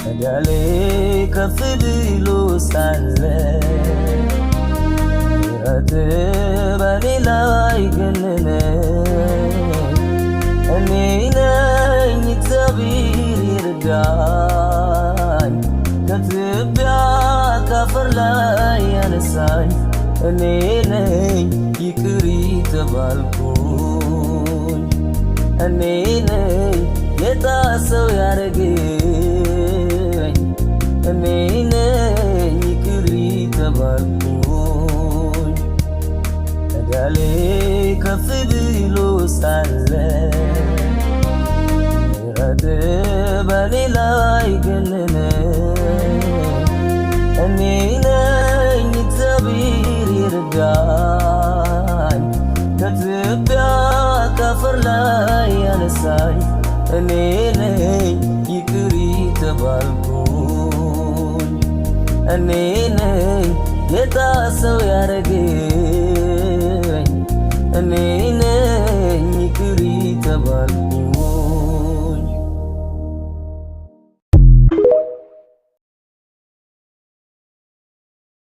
እዳሌ ከፍ ብሎ ሳለ ምሕረት በኔ ላይ ገነነ። እኔ ነኝ እግዚአብሔር ይርዳኝ፣ ከትቢያ ካፈር ላይ ያነሳኝ። እኔ ነኝ ይቅር የተባልኩኝ፣ እኔ ነኝ የጣሰው ያረገኝ። እኔ ነኝ ይቅር የተባልኩኝ እዳሌ ከፍ ብሎ ሳለ ምሕረት በኔ ላይ ገነነ። እኔ ነኝ እግዚአብሔር ይርዳኝ፣ ከትቢያ ካፈር ላይ ያነሳኝ። እኔ ነኝ ይቅር የተባልኩኝ፣ እኔ ነኝ የጣሰው ያረገኝ። እኔ ነኝ ይቅር የተባልኩኝ